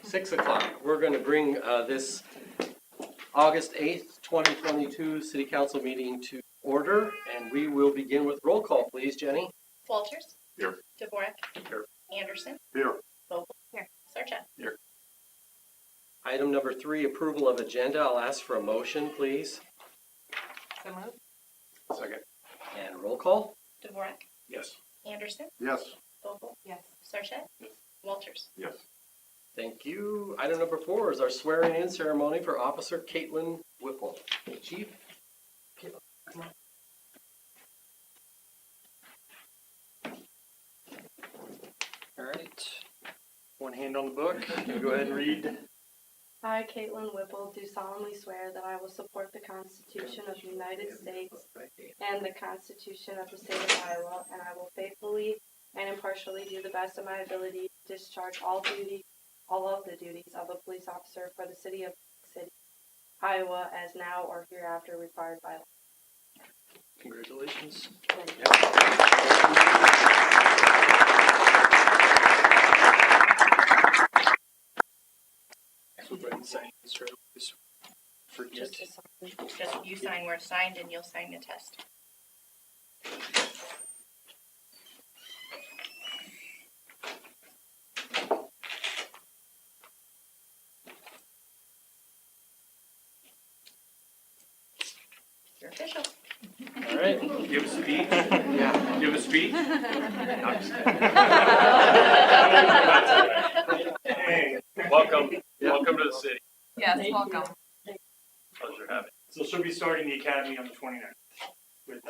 6 o'clock. We're going to bring this August 8th, 2022 City Council meeting to order, and we will begin with roll call, please, Jenny. Walters. Here. Dvorak. Here. Anderson. Here. Vogel. Here. Sarchet. Here. Item number 3, approval of agenda. I'll ask for a motion, please. So moved. Second. And roll call. Dvorak. Yes. Anderson. Yes. Vogel. Yes. Sarchet. Yes. Walters. Yes. Thank you. Item number 4 is our swearing-in ceremony for Officer Caitlin Whipple. Chief. Caitlin, come on. All right. One hand on the book. Go ahead and read. I, Caitlin Whipple, do solemnly swear that I will support the Constitution of the United States and the Constitution of the State of Iowa, and I will faithfully and impartially do the best of my ability to discharge all of the duties of a police officer for the City of Polk City, Iowa, as now or hereafter required by law. Congratulations. Thank you. So go ahead and sign this right away. Just forget. Just you sign where it's signed and you'll sign the test. You're official. All right. Give a speech. Yeah. Give a speech. Hey, welcome. Yeah. Welcome to the city. Yes, Thank welcome. Pleasure having So she'll be starting the academy on the 29th with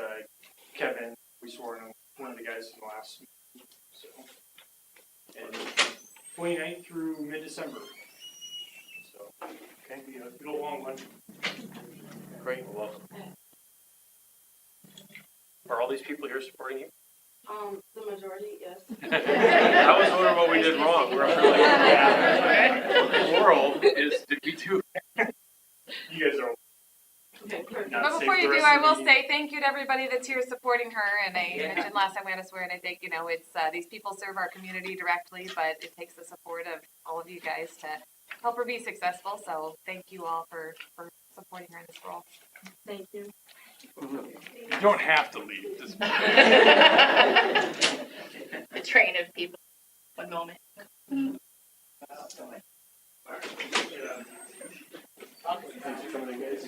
Kevin. We swore in one of the guys in the last meeting. So, and 29th through mid-December. So, okay, be a long one. Great. Well, welcome. Are all these people here supporting you? The majority, yes. I was wondering what we did wrong. We're up there like, what in the world did we do? You guys are Okay, perfect. not But safe before the you do, rest I of the will meeting. say thank you to everybody that's here supporting her. And I mentioned last time we had a swear, and I think, it's these people serve our community directly, but it takes the support of all of you guys to help her be successful. So thank you all for supporting her in this role. Thank you. You don't have to leave. Just The train of people. One moment. Thanks for coming in, guys.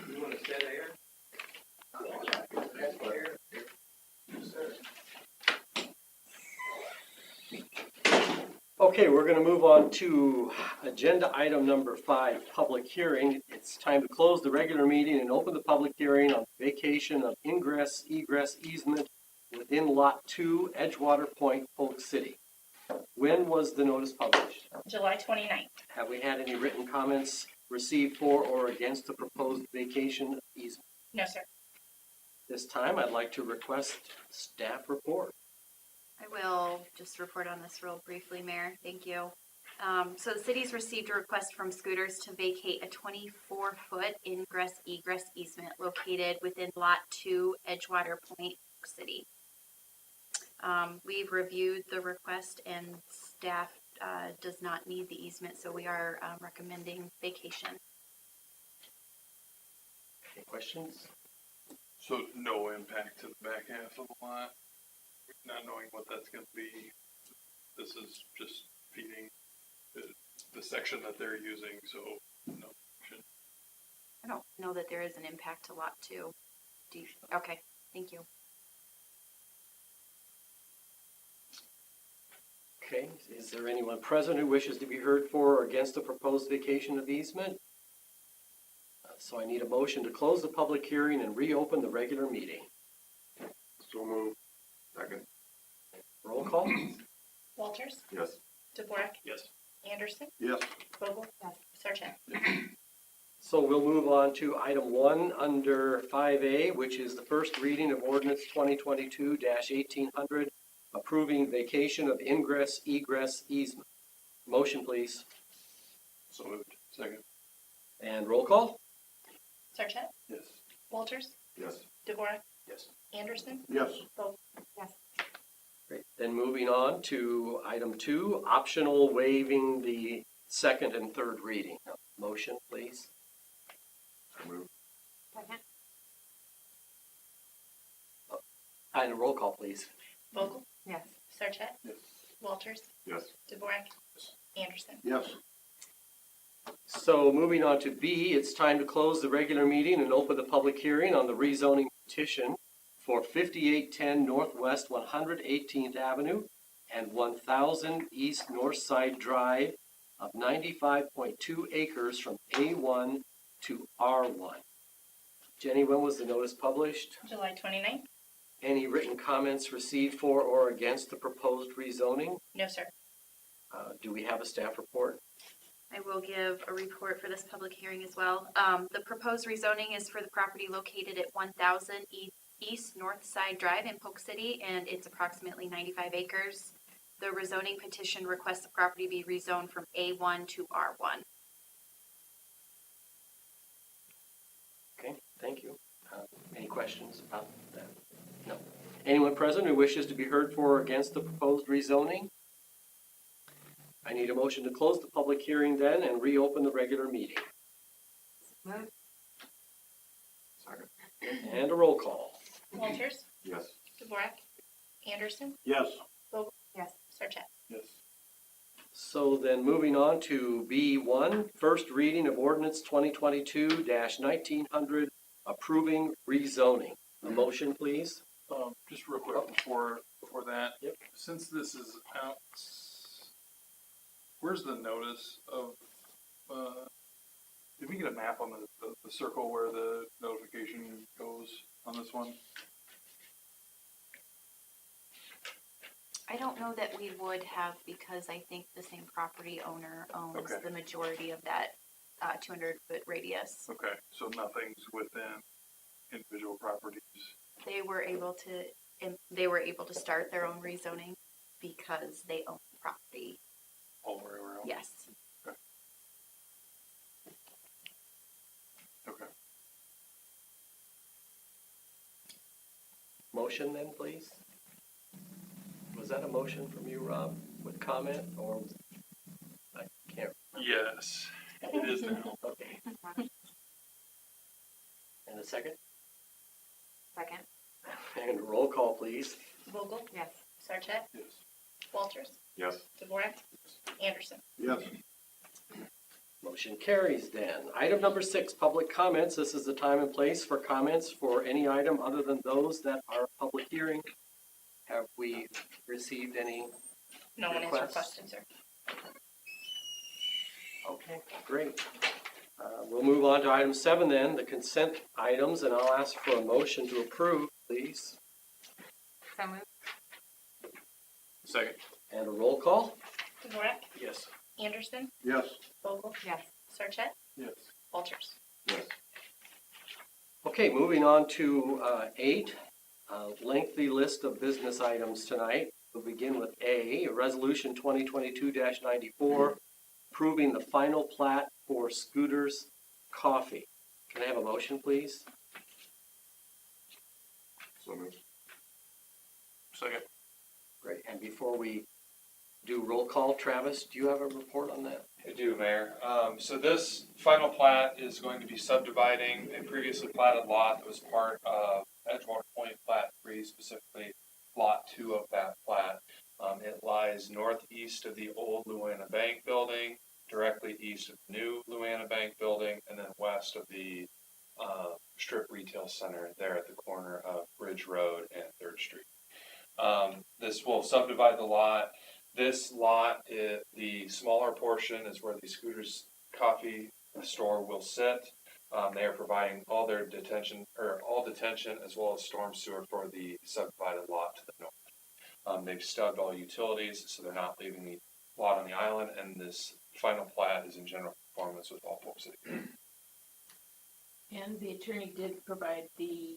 You want to stay there? Okay, we're going to move on to agenda item number 5, public hearing. It's time to close the regular meeting and open the public hearing on vacation of ingress, egress easement within Lot 2, Edgewater Point, Polk City. When was the notice published? July 29th. Have we had any written comments received for or against the proposed vacation of easement? No, sir. This time, I'd like to request staff report. I will just report on this real briefly, Mayor. Thank you. So the city's received a request from Scooters to vacate a 24-foot ingress-egress easement located within Lot 2, Edgewater Point, Polk City. We've reviewed the request and staff does not need the easement, so we are recommending vacation. Any questions? So no impact to the back half of the lot, not knowing what that's going to be. This is just feeding the section that they're using, so no. I don't know that there is an impact to Lot 2. Okay, thank you. Okay, is there anyone present who wishes to be heard for or against the proposed vacation of easement? So I need a motion to close the public hearing and reopen the regular meeting. so move. Second. Roll call? Walters. Yes. Dvorak. Yes. Anderson. Yes. Vogel. Yes. Sarchet. So we'll move on to item 1 under 5A, which is the first reading of ordinance 2022-1800, approving vacation of ingress egress easement. Motion, please. So moved. Second. And roll call? Sarchet, Yes. Walters, Yes. DeVore, Yes. Anderson, Yes. Great. Then moving on to item 2, optional waiving the second and third reading. Motion, please. So moved. Second. And a roll call, please. Vogel, Yes. Sarchet, Yes. Walters, Yes. DeVore, Anderson. Yes. So moving on to B, it's time to close the regular meeting and open the public hearing on the rezoning petition for 5810 Northwest 118th Avenue and 1000 East North Side Drive of 95.2 acres from A1 to R1. Jenny, when was the notice published? July 29th? Any written comments received for or against the proposed rezoning? No, sir. Do we have a staff report? I will give a report for this public hearing as well. The proposed rezoning is for the property located at 1000 East North Side Drive in Polk City, and it's approximately 95 acres. The rezoning petition requests the property be rezoned from A1 to R1. Okay, thank you. Any questions about that? No. Anyone present who wishes to be heard for or against the proposed rezoning? I need a motion to close the public hearing then and reopen the regular meeting. Move. Second. And a roll call. Walters, Yes. DeVore, Anderson, Yes. Yes. Sarchet. Yes. So then moving on to B1, first reading of ordinance 2022-1900, approving rezoning. A motion, please. Just real quick before that. Yep. Since this is out, where's the notice of, did we get a map on the circle where the notification goes on this one? I don't know that we would have, because I think the same property owner owns Okay. the majority of that 200-foot radius. Okay, so nothing's within individual properties. They were able to start their own rezoning because they own the property. All the way around? Yes. Okay. Motion then, please. Was that a motion from you, Rob, with comment, or I can't? Yes, it is now. Okay. And a second? Second. And roll call, please. Vogel, Yes. Sarchet, Yes. Walters, Yes. DeVore, Anderson. Yes. Motion carries then. Item number 6, public comments. This is the time and place for comments for any item other than those that are public hearing. Have we received any? No one has Requests? requested, sir. Okay, great. We'll move on to item 7 then, the consent items, and I'll ask for a motion to approve, please. So moved. Second. And a roll call? DeVore, Yes. Anderson, Yes. Vogel, Yes. Sarchet, Yes. Walters. Yes. Okay, moving on to 8, lengthy list of business items tonight. We'll begin with A, Resolution 2022-94, approving the final plat for Scooters Coffee. Can I have a motion, please? So moved. Second. Great, and before we do roll call, Travis, do you have a report on that? I do, Mayor. So this final plat is going to be subdividing a previously platted lot that was part of Edgewater Point Plat 3, specifically Lot 2 of that plat. It lies northeast of the old Luana Bank building, directly east of the new Luana Bank building, and then west of the strip retail center there at the corner of Bridge Road and 3rd Street. This will subdivide the lot. This lot, the smaller portion is where the Scooters Coffee store will sit. They are providing all detention as well as storm sewer for the subdivided lot to the north. They've stubbed all utilities, so they're not leaving the lot on the island, and this final plat is in general conformance with all Polk City. And the attorney did provide the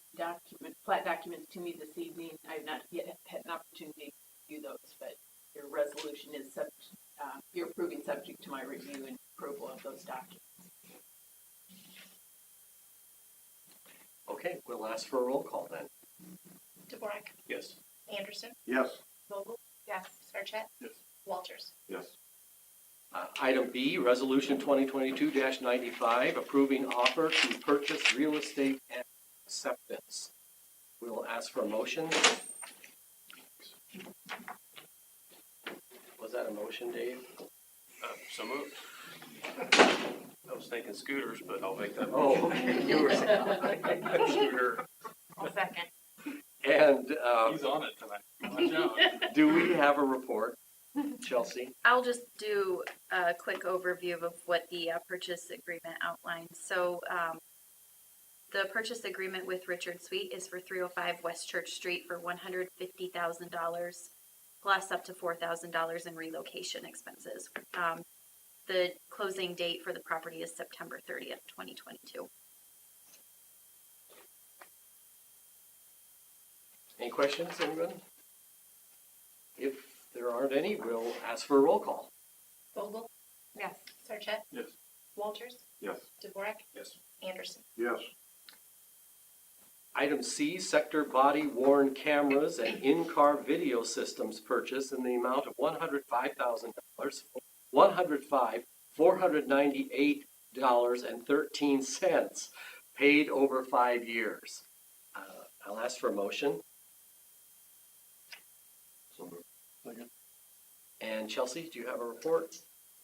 plat documents to me this evening. I have not yet had an opportunity review those, but your resolution is you're approving subject to my review and approval of those documents. Okay, we'll ask for a roll call then. DeVorak, Yes. Anderson, Yes. Vogel, Yes. Sarchet, Yes. Walters. Yes. Item B, Resolution 2022-95, approving offer to purchase real estate and acceptance. We'll ask for a motion. Was that a motion, Dave? So moved. I was thinking scooters, but I'll make that. Oh, okay. You were Scooter. I'll second. And He's on it tonight. Watch out. do we have a report, Chelsea? I'll just do a quick overview of what the purchase agreement outlines. So the purchase agreement with Richard Sweet is for 305 West Church Street for $150,000 plus up to $4,000 in relocation expenses. The closing date for the property is September 30th, 2022. Any questions, anyone? If there aren't any, we'll ask for a roll call. Vogel, Yes. Sarchet, Yes. Walters, Yes. DeVorak, Yes. Anderson. Yes. Item C, sector body worn cameras and in-car video systems purchase in the amount of $105,000, $498.13, paid over 5 years. I'll ask for a motion. So moved. Second. And Chelsea, do you have a report?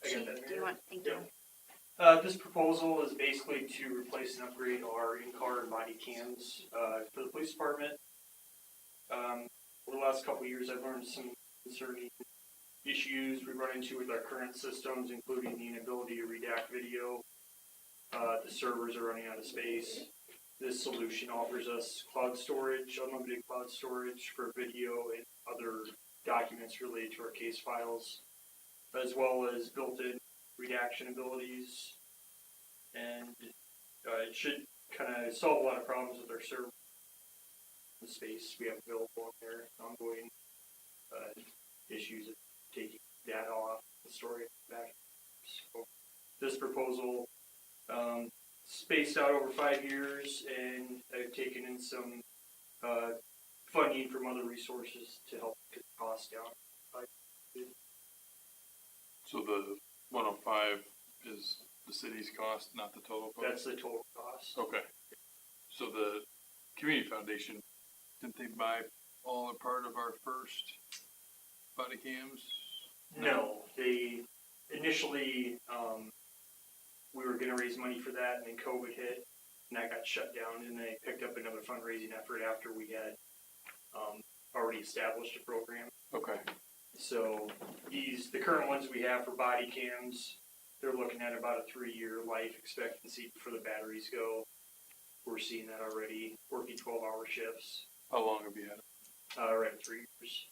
I got that, Do you Mayor. want, thank you. This proposal is basically to replace and upgrade our in-car and body cams for the police department. Over the last couple of years, I've learned some concerning issues we run into with our current systems, including the inability to redact video. The servers are running out of space. This solution offers us cloud storage, unlimited cloud storage for video and other documents related to our case files, as well as built-in redaction abilities, and it should kind of solve a lot of problems with our server, the space we have available on there, ongoing issues of taking data off and storing it back. So this proposal spaced out over 5 years, and I've taken in some funding from other resources to help get the cost down. So the 105 is the city's cost, not the total cost? That's the total cost. Okay. So the community foundation, didn't they buy all or part of our first body cams? No, they initially, we were gonna raise money for that, and then COVID hit, and that got shut down, and they picked up another fundraising effort after we had, already established a program. Okay. So the current ones we have for body cams, they're looking at about a 3-year life expectancy before the batteries go. We're seeing that already, working 12-hour shifts, How long have you had it? right at 3 years.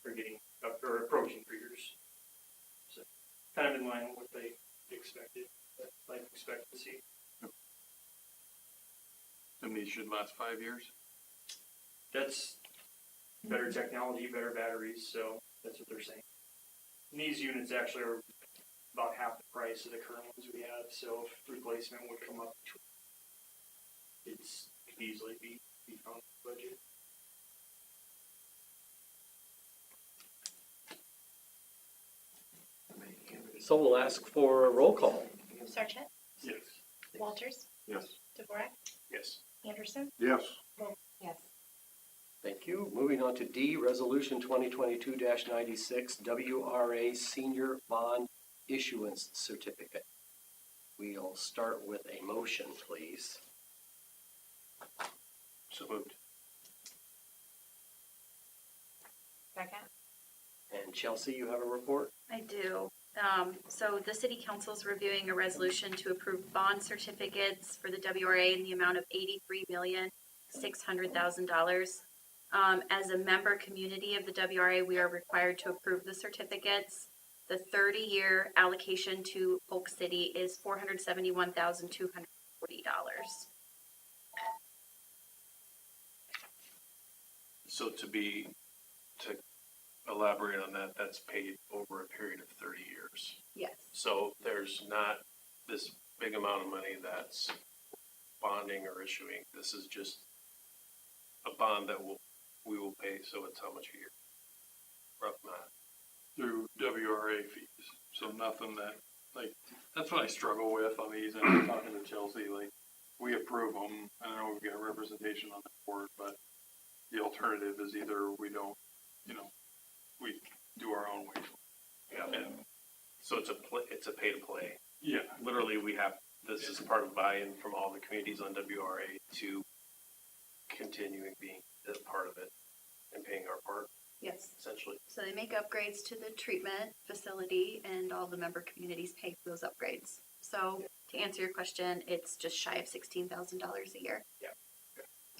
We're getting up, or approaching 3 years. So kind of in line with what they expected, that life expectancy. And these should last 5 years? That's better technology, better batteries, so that's what they're saying. And these units actually are about half the price of the current ones we have, so if replacement would come up, it's could easily be found in the budget. So we'll ask for a roll call. Sarchet, Yes. Walters, Yes. DeVorak, Yes. Anderson. Yes. Yes. Thank you. Moving on to D, Resolution 2022-96, WRA Senior Bond Issuance Certificate. We'll start with a motion, please. So moved. Second. And Chelsea, you have a report? I do. So the city council is reviewing a resolution to approve bond certificates for the WRA in the amount of $83,600,000. As a member community of the WRA, we are required to approve the certificates. The 30-year allocation to Polk City is $471,240. So to elaborate on that, that's paid over a period of 30 years. Yes. So there's not this big amount of money that's bonding or issuing. This is just a bond that we will pay, so it's how much a year? Rough math. Through WRA fees, so nothing that, like, that's what I struggle with on these, and I'm talking to Chelsea, like, we approve them, I know we've got representation on the board, but the alternative is either we don't, we do our own way. Yeah. And, So it's a pay to play. yeah, Literally, this is part of buy-in from all the communities on WRA to continuing being a part of it and paying our part, Yes. essentially. So they make upgrades to the treatment facility and all the member communities pay for those upgrades. So to answer your question, it's just shy of $16,000 a year.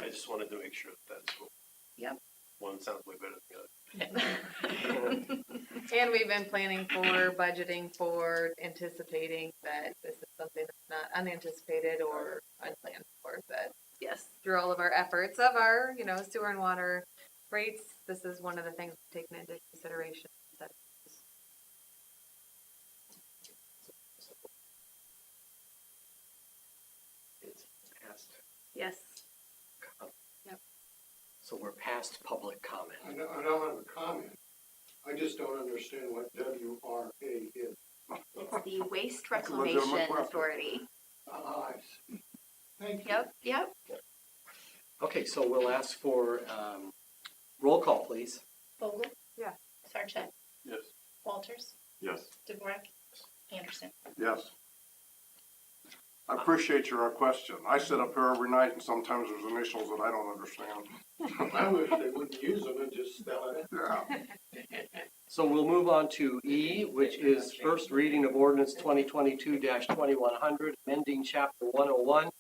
I just wanted to make sure that's what. Yep. One sounds way better than the other. And we've been planning for, budgeting for, anticipating that this is something that's not unanticipated or unplanned for, that Yes. through all of our efforts of our, sewer and water rates, this is one of the things taken into consideration. That It's past, Yes. so we're past public comment. I don't have a comment. I just don't understand what WRA is. It's the Waste That's a Reclamation legitimate question. Authority. I see. Thank you. Yep. Okay, so we'll ask for roll call, please. Vogel? Yeah. Sarchet? yes. Walters? Yes. DeVorak? Anderson? Yes. I appreciate your question. I sit up here every night and sometimes there's initials that I don't understand. I wish they wouldn't use them and just spell it out. Yeah. So we'll move on to E, which is first reading of ordinance 2022-2100, amending chapter 101,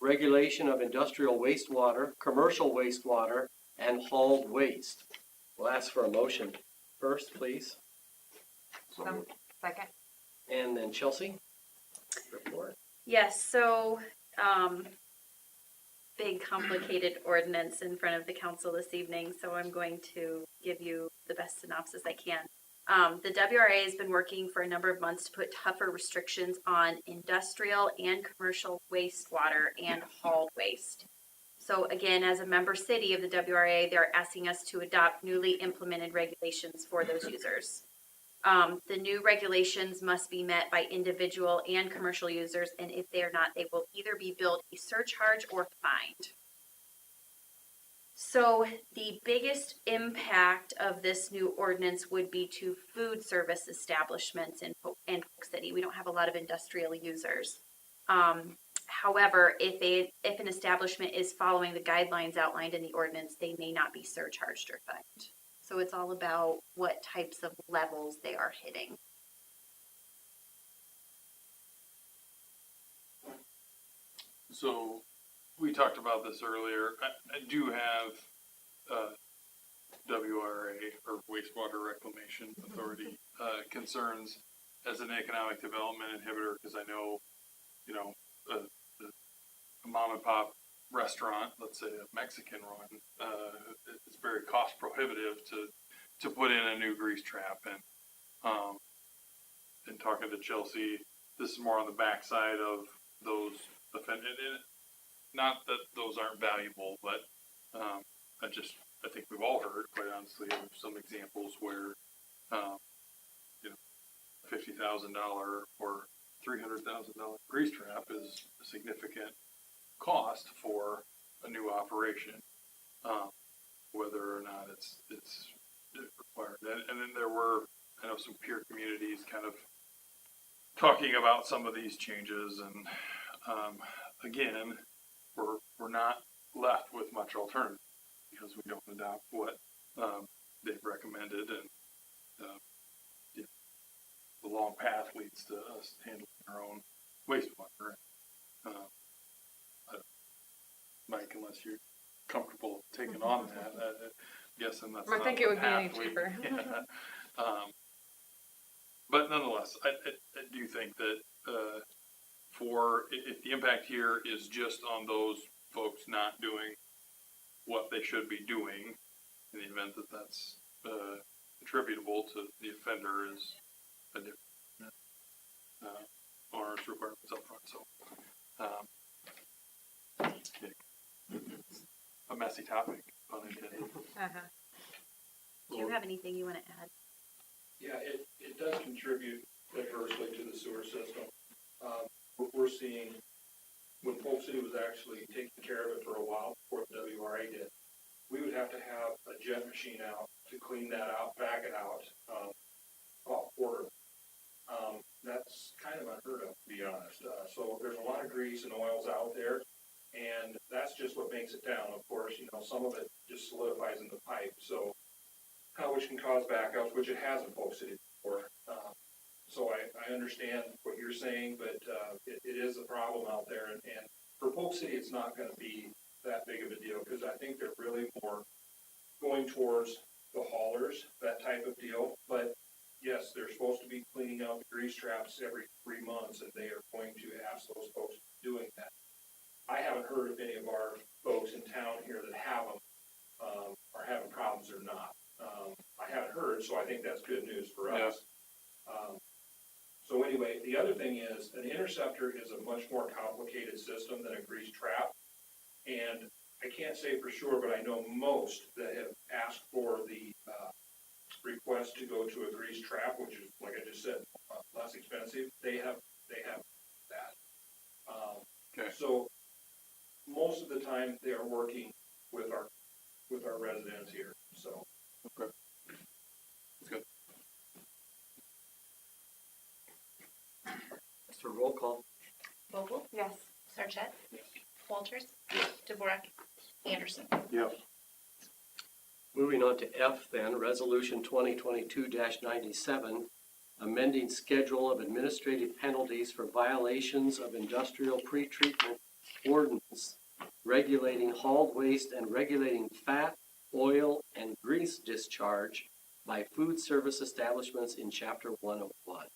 regulation of industrial wastewater, commercial wastewater, and hauled waste. We'll ask for a motion first, please. Second. And then Chelsea, report. Yes, so, big complicated ordinance in front of the council this evening, so I'm going to give you the best synopsis I can. The WRA has been working for a number of months to put tougher restrictions on industrial and commercial wastewater and hauled waste. So again, as a member city of the WRA, they're asking us to adopt newly implemented regulations for those users. The new regulations must be met by individual and commercial users, and if they are not, they will either be billed a surcharge or fined. So the biggest impact of this new ordinance would be to food service establishments in Polk City. We don't have a lot of industrial users. However, if an establishment is following the guidelines outlined in the ordinance, they may not be surcharged or fined. So it's all about what types of levels they are hitting. So, we talked about this earlier, I do have, WRA, or Wastewater Reclamation Authority, concerns as an economic development inhibitor, because I know, a mom and pop restaurant, let's say a Mexican one, it's very cost prohibitive to put in a new grease trap. And in talking to Chelsea, this is more on the backside of those offended. Not that those aren't valuable, but I think we've all heard, quite honestly, of some examples where $50,000 or $300,000 grease trap is a significant cost for a new operation, whether or not it's required. And then there were, I know, some peer communities kind of talking about some of these changes, and again, we're not left with much alternative because we don't adopt what they've recommended, and the long path leads to us handling our own wastewater. Mike, unless you're comfortable taking on that, guessing that's I not think the it would be any path we- cheaper. Yeah. But nonetheless, I do think that if the impact here is just on those folks not doing what they should be doing, in the event that that's attributable to the offender is a different, owner's requirements up front, so, a messy topic, pun intended. Do you have anything you want to add? Yeah, it does contribute adversely to the sewer system. We're seeing, when Polk City was actually taking care of it for a while before the WRA did, we would have to have a jet machine out to clean that out, back it out, about quarter. That's kind of unheard of, to be honest. So there's a lot of grease and oils out there, and that's just what makes it down. Of course, some of it just solidifies in the pipe, so which can cause backups, which it has in Polk City before. So I understand what you're saying, but it is a problem out there, and for Polk City, it's not going to be that big of a deal, because I think they're really more going towards the haulers, that type of deal. But yes, they're supposed to be cleaning out the grease traps every 3 months, and they are going to ask those folks doing that. I haven't heard of any of our folks in town here that have them, are having problems or not. I haven't heard, so I think that's good news for us. So anyway, the other thing is, an interceptor is a much more complicated system than a grease trap. And I can't say for sure, but I know most that have asked for the request to go to a grease trap, which is, like I just said, less expensive. They have that. Okay. So most of the time they are working with our residents here. So. Okay. That's good. For roll call. Vogel, Yes. Sarchet, Walters, DeVorak, Anderson. Yes. Moving on to F then, Resolution 2022-97, amending schedule of administrative penalties for violations of industrial pretreatment ordinance, regulating hauled waste and regulating fat, oil, and grease discharge by food service establishments in Chapter 101.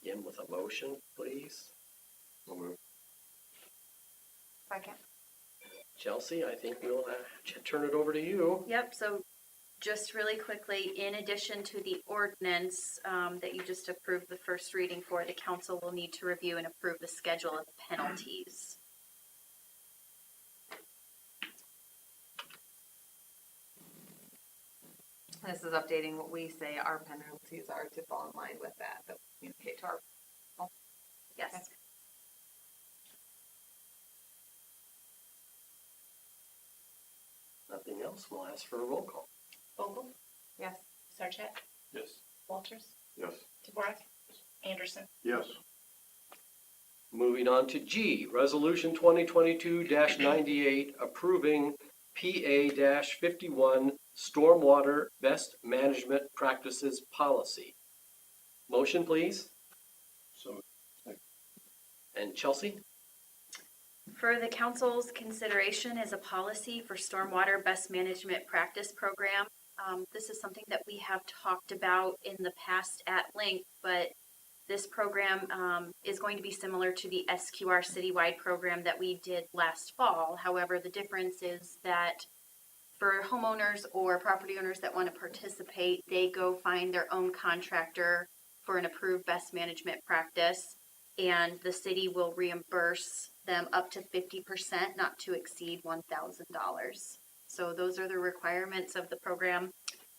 Begin with a motion, please. Second. Chelsea, I think we'll turn it over to you. Yep, so just really quickly, in addition to the ordinance that you just approved the first reading for, the council will need to review and approve the schedule of penalties. This is updating what we say our penalties are to fall in line with that we communicate to our. Yes. Nothing else, we'll ask for a roll call. Vogel, Yes. Sarchet, Yes. Walters, Yes. DeVorak, Anderson. Yes. Moving on to G, Resolution 2022-98, approving PA-51 Stormwater Best Management Practices Policy. Motion, please. So. And Chelsea? For the council's consideration is a policy for stormwater best management practice program. This is something that we have talked about in the past at length, but this program is going to be similar to the SQR citywide program that we did last fall. However, the difference is that for homeowners or property owners that want to participate, they go find their own contractor for an approved best management practice, and the city will reimburse them up to 50%, not to exceed $1,000. So those are the requirements of the program.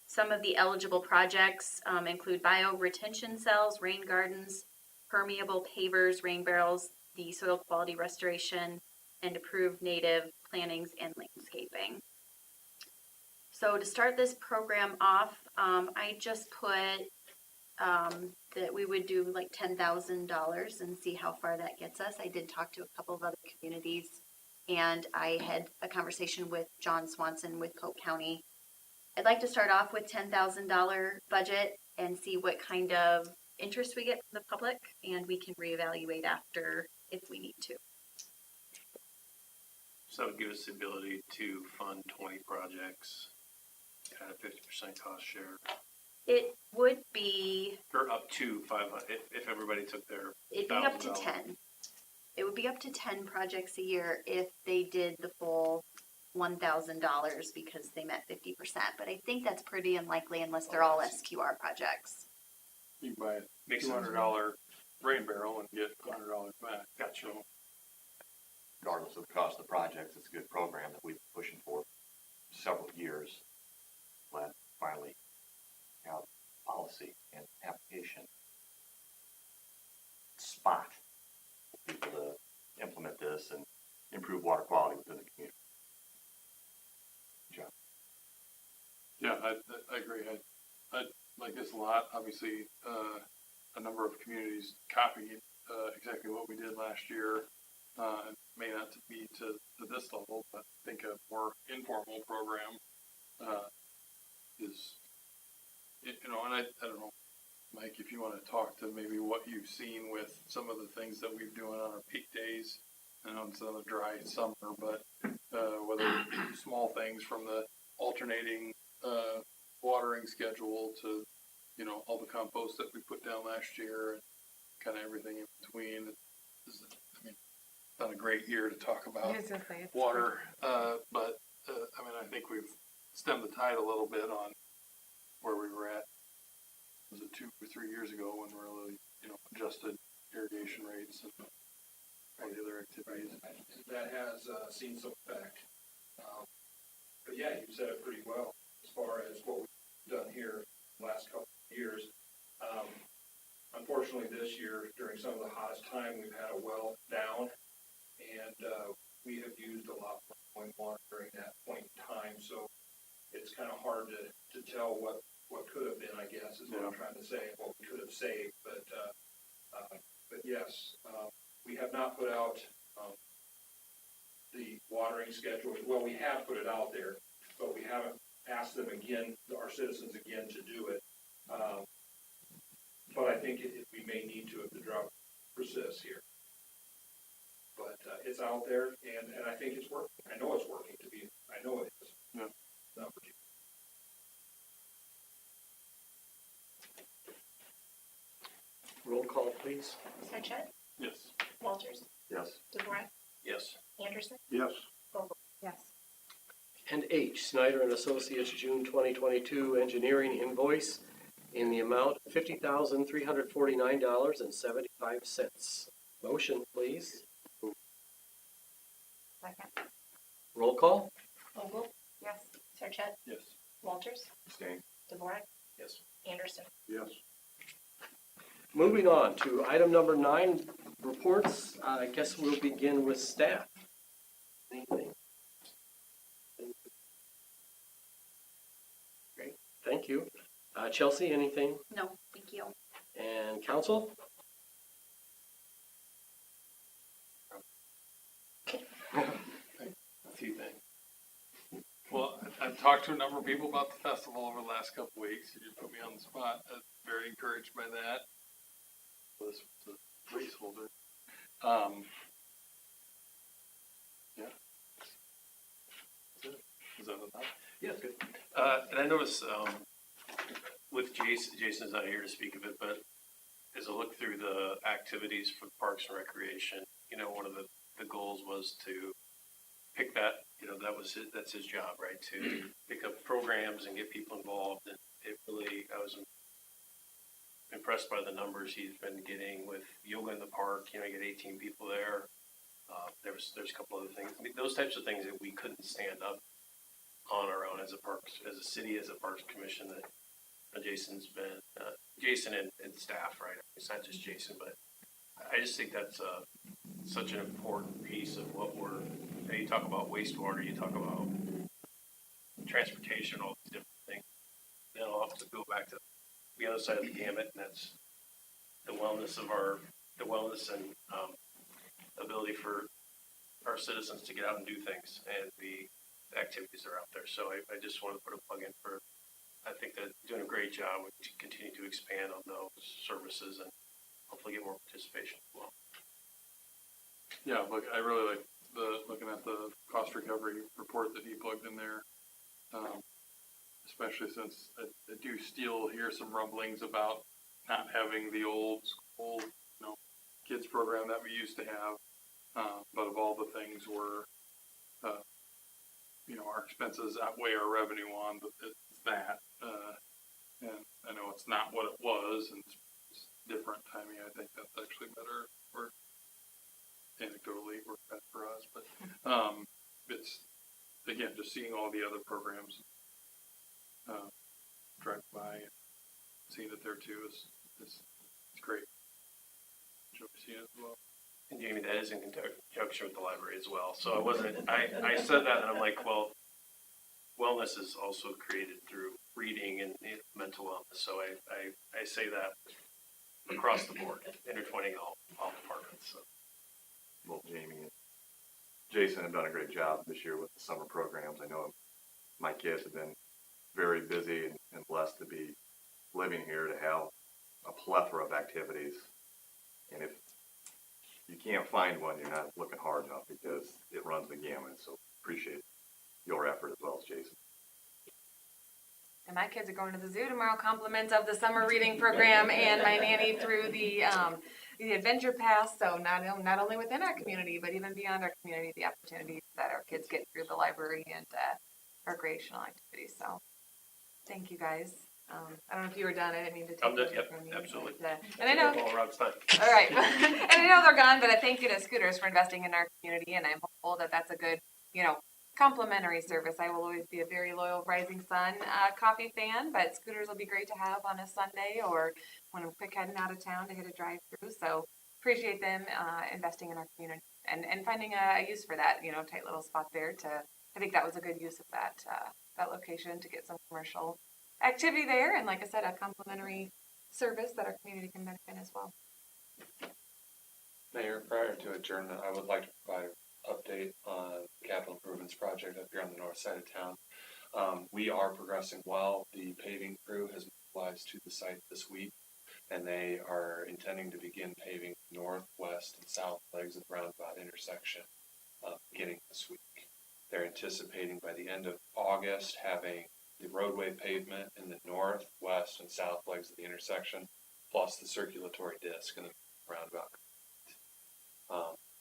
Some of the eligible projects include bio retention cells, rain gardens, permeable pavers, rain barrels, the soil quality restoration, and approved native plantings and landscaping. So to start this program off, I just put that we would do like $10,000 and see how far that gets us. I did talk to a couple of other communities, and I had a conversation with John Swanson with Polk County. I'd like to start off with $10,000 budget and see what kind of interest we get from the public, and we can reevaluate after if we need to. So that would give us the ability to fund 20 projects at a 50% cost share, It would be, or up to 500, if everybody took their it'd be up to $1,000. 10. It would be up to 10 projects a year if they did the full $1,000 because they met 50%, but I think that's pretty unlikely unless they're all SQR projects. You can buy a Makes sense. $200 rain barrel and get $100 back. Gotcha. Regardless of the cost of the projects, it's a good program that we've been pushing for several years. Glad to finally have policy and application spot for people to implement this and improve water quality within the community. John. Yeah, I agree. I like this a lot. Obviously, a number of communities copied exactly what we did last year. It may not be to this level, but I think a more informal program is, and I don't know, Mike, if you want to talk to maybe what you've seen with some of the things that we're doing on our peak days. I know it's another dry summer, but whether it be small things from the alternating watering schedule to, all the compost that we put down last year and kind of everything in between. It's not a great year to talk about water, but I think we've stemmed the tide a little bit on where we were at. Was it 2 or 3 years ago when we really, adjusted irrigation rates and all the other activities? That has seen some effect. But yeah, you said it pretty well as far as what we've done here the last couple of years. Unfortunately, this year, during some of the hottest time, we've had a well down, and we have used a lot more point water during that point in time. So it's kind of hard to tell what could have been, I guess, is what I'm trying to say, what we could have saved. But yes, we have not put out the watering schedule. Well, we have put it out there, but we haven't asked them again, our citizens again, to do it. But I think we may need to if the drought persists here. But it's out there, and I think it's working. I know it's working. I know it is. Yeah. Roll call, please. Sarchet, Yes. Walters, Yes. DeVore, Yes. Anderson, Yes. Vogel. Yes. And H, Snyder and Associates, June 2022 engineering invoice in the amount of $50,349.75. Motion, please. Second. Roll call. Vogel, Yes. Sarchet, Yes. Walters, Staying. DeVore, Yes. Anderson. Yes. Moving on to item number 9, reports. I guess we'll begin with staff. Anything? Great, thank you. Chelsea, anything? No, thank you. And council? A few things. Well, I've talked to a number of people about the festival over the last couple of weeks. You put me on the spot. I'm very encouraged by that. This was a placeholder. Yeah. Is that enough? Yeah, good. And I noticed, with Jason's not here to speak of it, but as I look through the activities for the Parks and Recreation, one of the goals was to pick that, that's his job, right? To pick up programs and get people involved. And I was impressed by the numbers he's been getting with yoga in the park. You get 18 people there. There's a couple other things. Those types of things that we couldn't stand up on our own as a city, as a Parks Commission that Jason's been, Jason and staff, right? It's not just Jason, but I just think that's such an important piece of what you talk about wastewater, you talk about transportation, all these different things. Then I'll have to go back to the other side of the gamut, and that's the wellness and ability for our citizens to get out and do things and the activities that are out there. So I just want to put a plug in for, I think that doing a great job. We continue to expand on those services and hopefully get more participation as well. Yeah, look, I really like looking at the cost recovery report that he plugged in there. Especially since I do still hear some rumblings about not having the old school, kids program that we used to have. But of all the things we're you know, our expenses outweigh our revenue on, but it's that. And I know it's not what it was, and it's different timing. I think that's actually better, or anecdotally work better for us. But it's, again, just seeing all the other programs drive by and seeing it there too is great. Joe, see it as well. And Jamie, that is in conjunction with the library as well. So I said that and I'm like, well, wellness is also created through reading and mental wellness. So I say that across the board, intertwining all departments. So. Well, Jamie and Jason have done a great job this year with the summer programs. I know my kids have been very busy and blessed to be living here to have a plethora of activities. And if you can't find one, you're not looking hard enough because it runs the gamut. So appreciate your effort as well as Jason. And my kids are going to the zoo tomorrow, compliments of the summer reading program and my nanny through the Adventure Pass. So not only within our community, but even beyond our community, the opportunities that our kids get through the library and recreational activities. So thank you guys. I don't know if you were done. I didn't mean to take Yep, from you. absolutely. But, and I know. All Rob's time. All right. And I know they're gone, but I thank you to Scooters for investing in our community, and I'm hopeful that that's a good, complimentary service. I will always be a very loyal Rising Sun coffee fan, but Scooters will be great to have on a Sunday or when I'm quick heading out of town to hit a drive-through. So appreciate them investing in our community and finding a use for that, tight little spot there. I think that was a good use of that location to get some commercial activity there, and like I said, a complimentary service that our community can benefit as well. Mayor, prior to adjournment, I would like to provide an update on the capital improvements project up here on the north side of town. We are progressing well. The paving crew has mobilized to the site this week, and they are intending to begin paving north, west, and south legs of the roundabout intersection beginning this week. They're anticipating by the end of August having the roadway pavement in the north, west, and south legs of the intersection, plus the circulatory disc in the roundabout.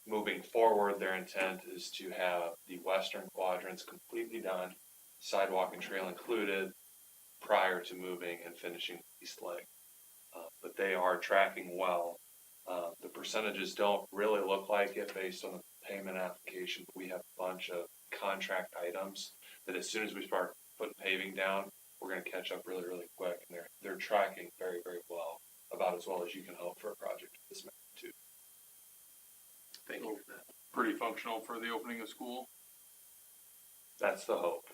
Moving forward, their intent is to have the western quadrants completely done, sidewalk and trail included, prior to moving and finishing the east leg. But they are tracking well. The percentages don't really look like it based on the payment application, but we have a bunch of contract items that as soon as we start putting paving down, we're going to catch up really, really quick. And they're tracking very, very well, about as well as you can hope for a project of this magnitude. Thank you for that. Pretty functional for the opening of school. That's the hope.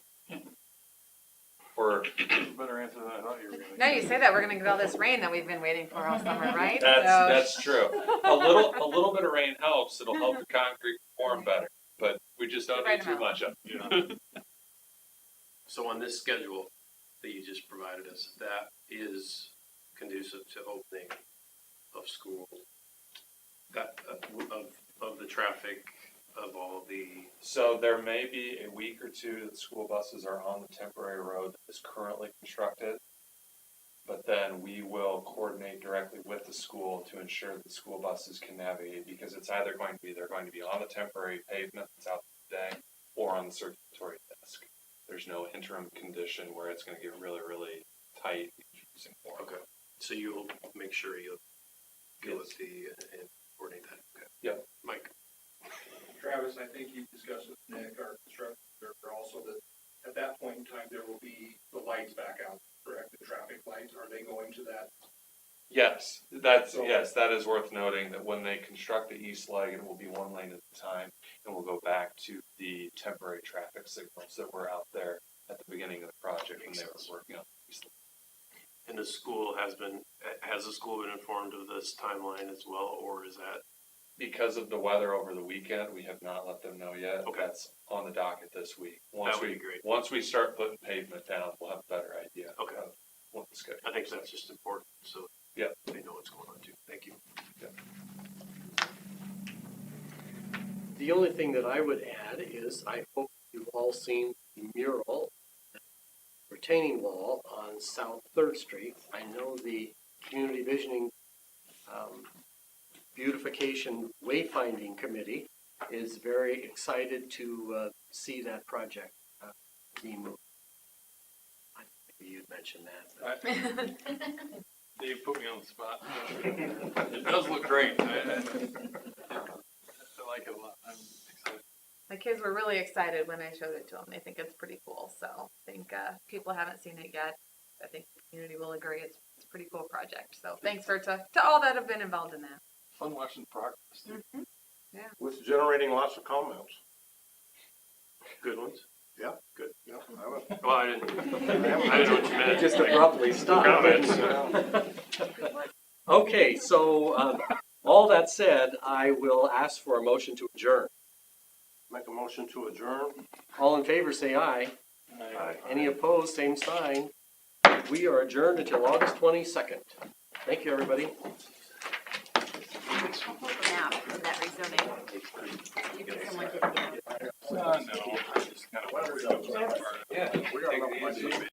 Better answer than I thought you were going to. Now you say that, we're going to get all this rain that we've been waiting for all summer, right? That's true. A little bit of rain helps. It'll help the concrete form better, but we just don't need too much of it. So on this schedule that you just provided us, that is conducive to opening of schools, that of the traffic, of all the. So there may be a week or two that school buses are on the temporary road that is currently constructed, but then we will coordinate directly with the school to ensure that the school buses can navigate, because it's either they're going to be on the temporary pavement that's out today or on the circulatory disc. There's no interim condition where it's going to get really, really tight. Okay. So you'll make sure you'll go with the and coordinate that. Okay. Yep. Mike. Travis, I think you discussed with Nick, our construction director, also that at that point in time, there will be the lights back out, correct? The traffic lights, are they going to that? Yes, that is worth noting that when they construct the east leg, it will be one lane at a time, and we'll go back to the temporary traffic signals that were out there at the beginning of the project when they were working on the east leg. And has the school been informed of this timeline as well, or is that? Because of the weather over the weekend, we have not let them know yet. Okay. That's on the docket this week. That would be great. Once we start putting pavement down, we'll have a better idea. Okay. Of what the schedule I think that's just important, so yeah, they know what's going on too. Thank you. Yeah. The only thing that I would add is I hope you've all seen the mural, retaining wall on South 3rd Street. I know the Community Visioning Beautification Wayfinding Committee is very excited to see that project be moved. Maybe you'd mention that. Dave put me on the spot. It does look great. I like it a lot. I'm excited. My kids were really excited when I showed it to them. They think it's pretty cool. So I think people haven't seen it yet. I think the community will agree. It's a pretty cool project. So thanks to all that have been involved in that. Fun watching the progress. Mm-hmm. Yeah. Was generating lots of comments. Good ones? Yeah. Good. Yeah, I was. Well, I didn't know what you meant. Just abruptly stopped. Comments. Okay, so, all that said, I will ask for a motion to adjourn. Make a motion to adjourn. All in favor, say aye. Any opposed, same sign. We are adjourned until August 22nd. Thank you, everybody. Now, for that rezoning. You think someone didn't get it? No, I just kind of. Yeah. Take it easy.